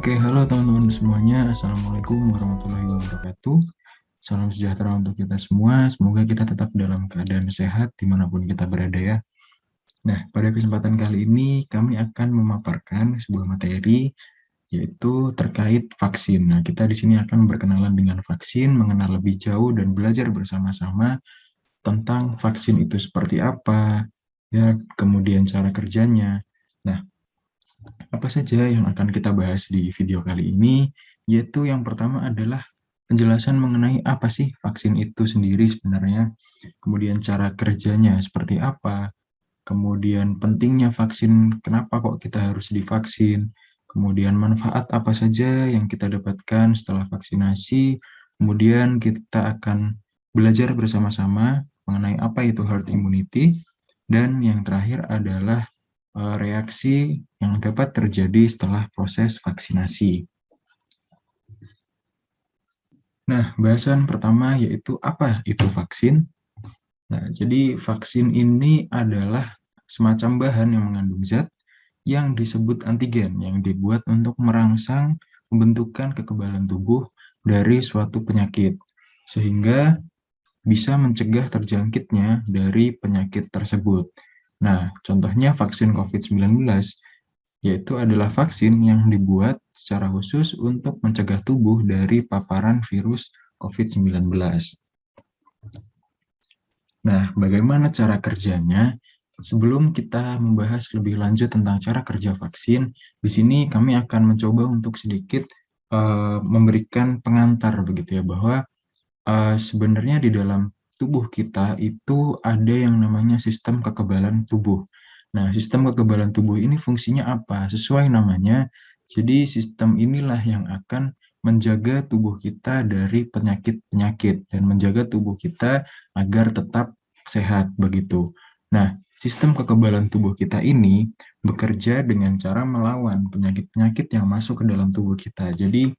Oke, halo teman-teman semuanya. Assalamualaikum warahmatullahi wabarakatuh. Salam sejahtera untuk kita semua. Semoga kita tetap dalam keadaan sehat dimanapun kita berada ya. Nah, pada kesempatan kali ini kami akan memaparkan sebuah materi yaitu terkait vaksin. Nah, kita di sini akan berkenalan dengan vaksin, mengenal lebih jauh dan belajar bersama-sama tentang vaksin itu seperti apa, ya, kemudian cara kerjanya. Nah, apa saja yang akan kita bahas di video kali ini, yaitu yang pertama adalah penjelasan mengenai apa sih vaksin itu sendiri sebenarnya, kemudian cara kerjanya seperti apa, kemudian pentingnya vaksin, kenapa kok kita harus divaksin, kemudian manfaat apa saja yang kita dapatkan setelah vaksinasi, kemudian kita akan belajar bersama-sama mengenai apa itu herd immunity, dan yang terakhir adalah reaksi yang dapat terjadi setelah proses vaksinasi. Nah, bahasan pertama yaitu apa itu vaksin? Nah, jadi vaksin ini adalah semacam bahan yang mengandung zat yang disebut antigen yang dibuat untuk merangsang pembentukan kekebalan tubuh dari suatu penyakit sehingga bisa mencegah terjangkitnya dari penyakit tersebut. Nah, contohnya vaksin COVID-19 yaitu adalah vaksin yang dibuat secara khusus untuk mencegah tubuh dari paparan virus COVID-19. Nah, bagaimana cara kerjanya? Sebelum kita membahas lebih lanjut tentang cara kerja vaksin, di sini kami akan mencoba untuk sedikit memberikan pengantar begitu ya, bahwa sebenarnya di dalam tubuh kita itu ada yang namanya sistem kekebalan tubuh. Nah, sistem kekebalan tubuh ini fungsinya apa? Sesuai namanya, jadi sistem inilah yang akan menjaga tubuh kita dari penyakit-penyakit dan menjaga tubuh kita agar tetap sehat begitu. Nah, sistem kekebalan tubuh kita ini bekerja dengan cara melawan penyakit-penyakit yang masuk ke dalam tubuh kita. Jadi,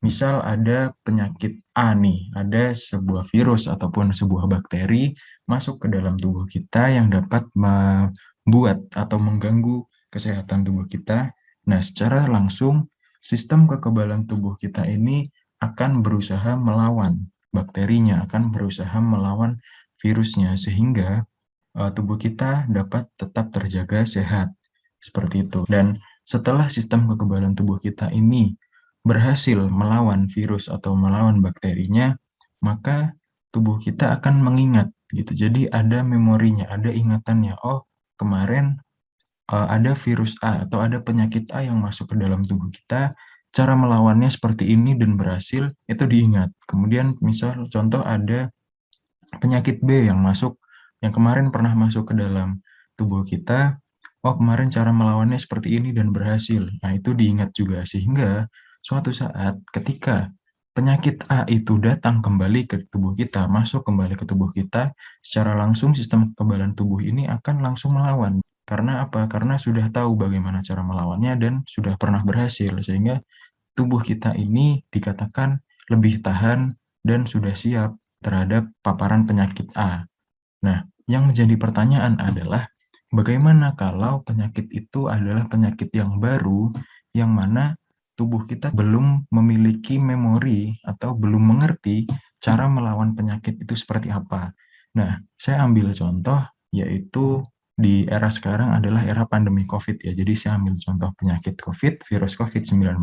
misal ada penyakit A nih, ada sebuah virus ataupun sebuah bakteri masuk ke dalam tubuh kita yang dapat membuat atau mengganggu kesehatan tubuh kita. Nah, secara langsung sistem kekebalan tubuh kita ini akan berusaha melawan bakterinya, akan berusaha melawan virusnya sehingga tubuh kita dapat tetap terjaga sehat. Seperti itu. Dan setelah sistem kekebalan tubuh kita ini berhasil melawan virus atau melawan bakterinya, maka tubuh kita akan mengingat gitu. Jadi ada memorinya, ada ingatannya. Oh, kemarin ada virus A atau ada penyakit A yang masuk ke dalam tubuh kita, cara melawannya seperti ini dan berhasil, itu diingat. Kemudian misal contoh ada penyakit B yang masuk, yang kemarin pernah masuk ke dalam tubuh kita, oh kemarin cara melawannya seperti ini dan berhasil. Nah, itu diingat juga sehingga suatu saat ketika penyakit A itu datang kembali ke tubuh kita, masuk kembali ke tubuh kita, secara langsung sistem kekebalan tubuh ini akan langsung melawan. Karena apa? Karena sudah tahu bagaimana cara melawannya dan sudah pernah berhasil, sehingga tubuh kita ini dikatakan lebih tahan dan sudah siap terhadap paparan penyakit A. Nah, yang menjadi pertanyaan adalah bagaimana kalau penyakit itu adalah penyakit yang baru yang mana tubuh kita belum memiliki memori atau belum mengerti cara melawan penyakit itu seperti apa. Nah, saya ambil contoh yaitu di era sekarang adalah era pandemi COVID ya. Jadi saya ambil contoh penyakit COVID, virus COVID-19.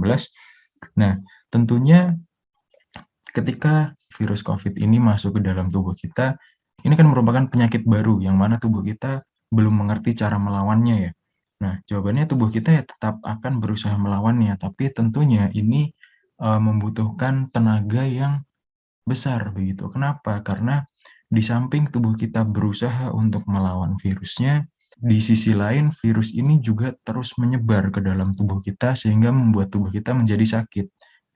Nah, tentunya ketika virus COVID ini masuk ke dalam tubuh kita, ini kan merupakan penyakit baru yang mana tubuh kita belum mengerti cara melawannya ya. Nah, jawabannya tubuh kita ya tetap akan berusaha melawannya, tapi tentunya ini membutuhkan tenaga yang besar begitu. Kenapa? Karena di samping tubuh kita berusaha untuk melawan virusnya, di sisi lain virus ini juga terus menyebar ke dalam tubuh kita sehingga membuat tubuh kita menjadi sakit.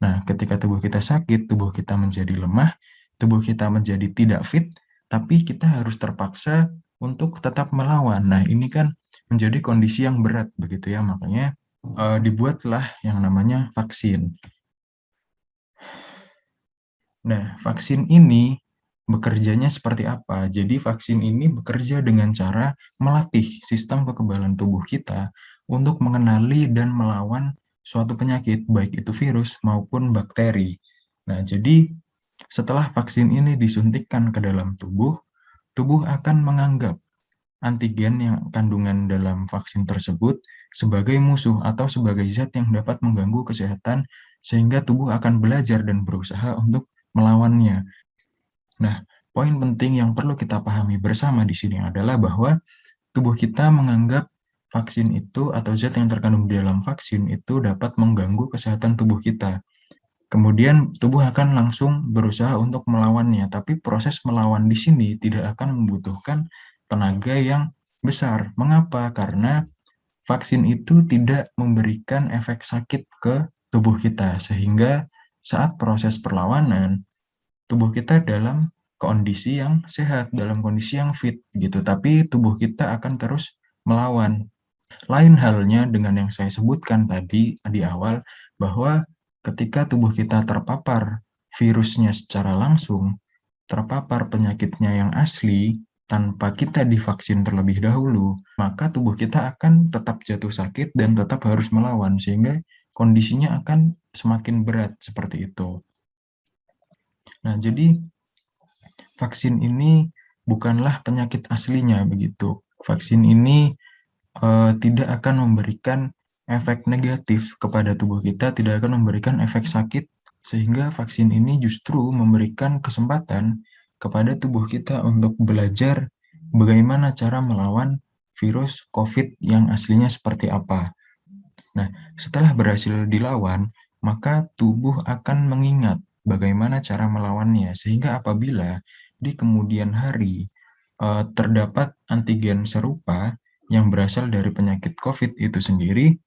Nah, ketika tubuh kita sakit, tubuh kita menjadi lemah, tubuh kita menjadi tidak fit, tapi kita harus terpaksa untuk tetap melawan. Nah, ini kan menjadi kondisi yang berat begitu ya, makanya dibuatlah yang namanya vaksin. Nah, vaksin ini bekerjanya seperti apa? Jadi vaksin ini bekerja dengan cara melatih sistem kekebalan tubuh kita untuk mengenali dan melawan suatu penyakit, baik itu virus maupun bakteri. Nah, jadi setelah vaksin ini disuntikkan ke dalam tubuh, tubuh akan menganggap antigen yang kandungan dalam vaksin tersebut sebagai musuh atau sebagai zat yang dapat mengganggu kesehatan, sehingga tubuh akan belajar dan berusaha untuk melawannya. Nah, poin penting yang perlu kita pahami bersama di sini adalah bahwa tubuh kita menganggap vaksin itu atau zat yang terkandung di dalam vaksin itu dapat mengganggu kesehatan tubuh kita. Kemudian tubuh akan langsung berusaha untuk melawannya, tapi proses melawan di sini tidak akan membutuhkan tenaga yang besar. Mengapa? Karena vaksin itu tidak memberikan efek sakit ke tubuh kita, sehingga saat proses perlawanan, tubuh kita dalam kondisi yang sehat, dalam kondisi yang fit gitu. Tapi tubuh kita akan terus melawan. Lain halnya dengan yang saya sebutkan tadi di awal, bahwa ketika tubuh kita terpapar virusnya secara langsung, terpapar penyakitnya yang asli, tanpa kita divaksin terlebih dahulu, maka tubuh kita akan tetap jatuh sakit dan tetap harus melawan, sehingga kondisinya akan semakin berat seperti itu. Nah, jadi vaksin ini bukanlah penyakit aslinya begitu. Vaksin ini tidak akan memberikan efek negatif kepada tubuh kita, tidak akan memberikan efek sakit, sehingga vaksin ini justru memberikan kesempatan kepada tubuh kita untuk belajar bagaimana cara melawan virus COVID yang aslinya seperti apa. Nah, setelah berhasil dilawan, maka tubuh akan mengingat bagaimana cara melawannya, sehingga apabila di kemudian hari terdapat antigen serupa yang berasal dari penyakit COVID itu sendiri,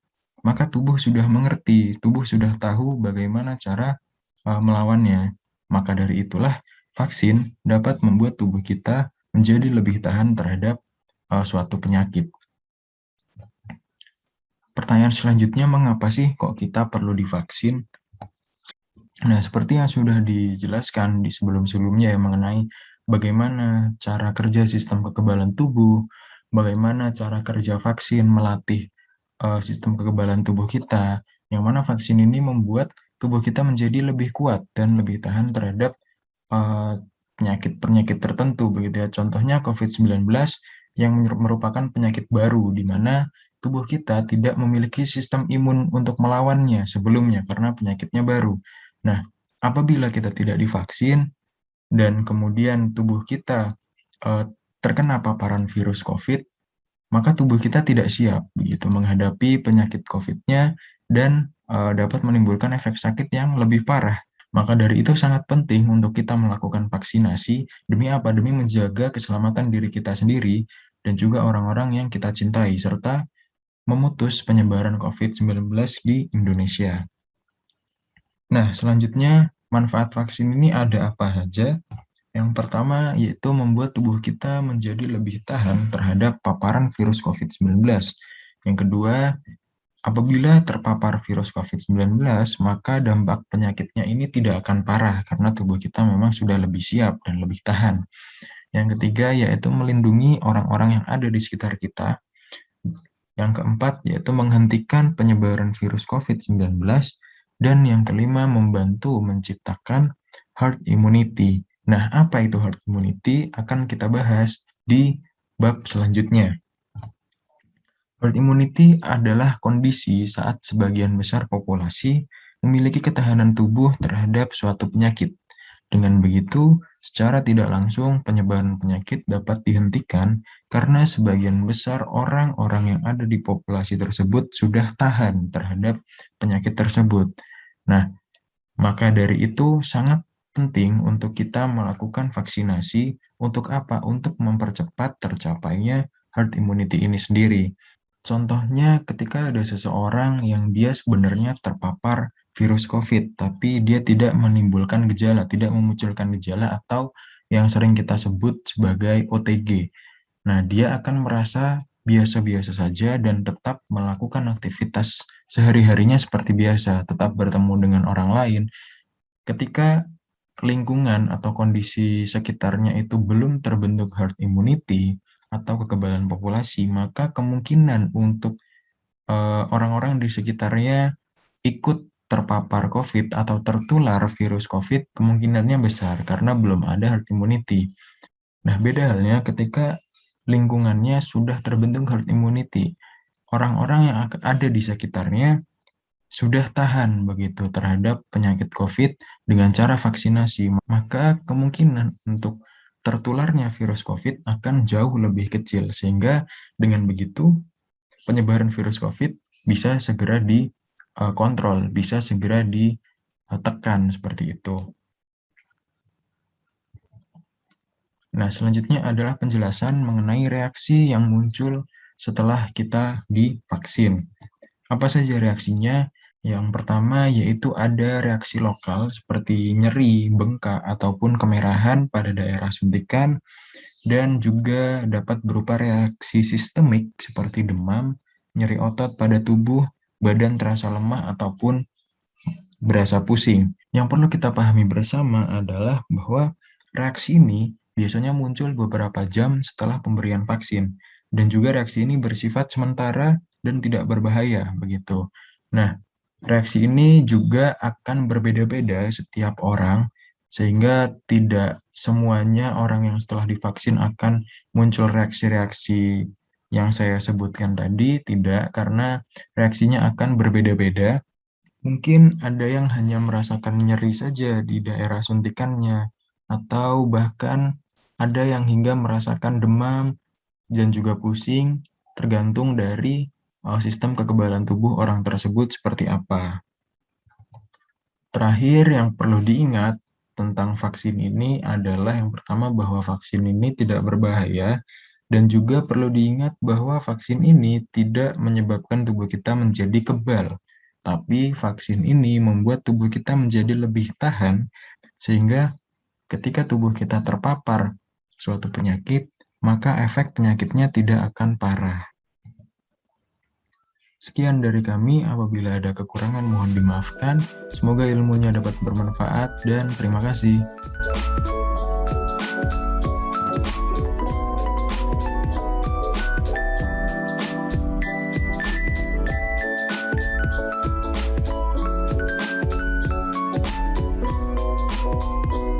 maka tubuh sudah mengerti, tubuh sudah tahu bagaimana cara melawannya. Maka dari itulah vaksin dapat membuat tubuh kita menjadi lebih tahan terhadap suatu penyakit. Pertanyaan selanjutnya, mengapa sih kok kita perlu divaksin? Nah, seperti yang sudah dijelaskan di sebelum-sebelumnya ya mengenai bagaimana cara kerja sistem kekebalan tubuh, bagaimana cara kerja vaksin melatih sistem kekebalan tubuh kita, yang mana vaksin ini membuat tubuh kita menjadi lebih kuat dan lebih tahan terhadap penyakit-penyakit tertentu begitu ya. Contohnya COVID-19 yang merupakan penyakit baru di mana tubuh kita tidak memiliki sistem imun untuk melawannya sebelumnya karena penyakitnya baru. Nah, apabila kita tidak divaksin dan kemudian tubuh kita terkena paparan virus COVID, maka tubuh kita tidak siap begitu menghadapi penyakit COVID-nya dan dapat menimbulkan efek sakit yang lebih parah. Maka dari itu sangat penting untuk kita melakukan vaksinasi demi apa? Demi menjaga keselamatan diri kita sendiri dan juga orang-orang yang kita cintai serta memutus penyebaran COVID-19 di Indonesia. Nah, selanjutnya manfaat vaksin ini ada apa saja? Yang pertama yaitu membuat tubuh kita menjadi lebih tahan terhadap paparan virus COVID-19. Yang kedua, apabila terpapar virus COVID-19, maka dampak penyakitnya ini tidak akan parah karena tubuh kita memang sudah lebih siap dan lebih tahan. Yang ketiga yaitu melindungi orang-orang yang ada di sekitar kita. Yang keempat yaitu menghentikan penyebaran virus COVID-19. Dan yang kelima membantu menciptakan herd immunity. Nah, apa itu herd immunity? Akan kita bahas di bab selanjutnya. Herd immunity adalah kondisi saat sebagian besar populasi memiliki ketahanan tubuh terhadap suatu penyakit. Dengan begitu, secara tidak langsung penyebaran penyakit dapat dihentikan karena sebagian besar orang-orang yang ada di populasi tersebut sudah tahan terhadap penyakit tersebut. Nah, maka dari itu sangat penting untuk kita melakukan vaksinasi. Untuk apa? Untuk mempercepat tercapainya herd immunity ini sendiri. Contohnya ketika ada seseorang yang dia sebenarnya terpapar virus COVID, tapi dia tidak menimbulkan gejala, tidak memunculkan gejala atau yang sering kita sebut sebagai OTG. Nah, dia akan merasa biasa-biasa saja dan tetap melakukan aktivitas sehari-harinya seperti biasa, tetap bertemu dengan orang lain. Ketika lingkungan atau kondisi sekitarnya itu belum terbentuk herd immunity atau kekebalan populasi, maka kemungkinan untuk orang-orang di sekitarnya ikut terpapar COVID atau tertular virus COVID kemungkinannya besar karena belum ada herd immunity. Nah, beda halnya ketika lingkungannya sudah terbentuk herd immunity. Orang-orang yang ada di sekitarnya sudah tahan begitu terhadap penyakit COVID dengan cara vaksinasi, maka kemungkinan untuk tertularnya virus COVID akan jauh lebih kecil, sehingga dengan begitu penyebaran virus COVID bisa segera dikontrol, bisa segera ditekan seperti itu. Nah, selanjutnya adalah penjelasan mengenai reaksi yang muncul setelah kita divaksin. Apa saja reaksinya? Yang pertama yaitu ada reaksi lokal seperti nyeri, bengkak, ataupun kemerahan pada daerah suntikan, dan juga dapat berupa reaksi sistemik seperti demam, nyeri otot pada tubuh, badan terasa lemah, ataupun berasa pusing. Yang perlu kita pahami bersama adalah bahwa reaksi ini biasanya muncul beberapa jam setelah pemberian vaksin, dan juga reaksi ini bersifat sementara dan tidak berbahaya begitu. Nah, reaksi ini juga akan berbeda-beda setiap orang, sehingga tidak semuanya orang yang setelah divaksin akan muncul reaksi-reaksi yang saya sebutkan tadi, tidak, karena reaksinya akan berbeda-beda. Mungkin ada yang hanya merasakan nyeri saja di daerah suntikannya, atau bahkan ada yang hingga merasakan demam dan juga pusing, tergantung dari sistem kekebalan tubuh orang tersebut seperti apa. Terakhir yang perlu diingat tentang vaksin ini adalah yang pertama bahwa vaksin ini tidak berbahaya, dan juga perlu diingat bahwa vaksin ini tidak menyebabkan tubuh kita menjadi kebal, tapi vaksin ini membuat tubuh kita menjadi lebih tahan, sehingga ketika tubuh kita terpapar suatu penyakit, maka efek penyakitnya tidak akan parah. Sekian dari kami, apabila ada kekurangan mohon dimaafkan. Semoga ilmunya dapat bermanfaat dan terima kasih.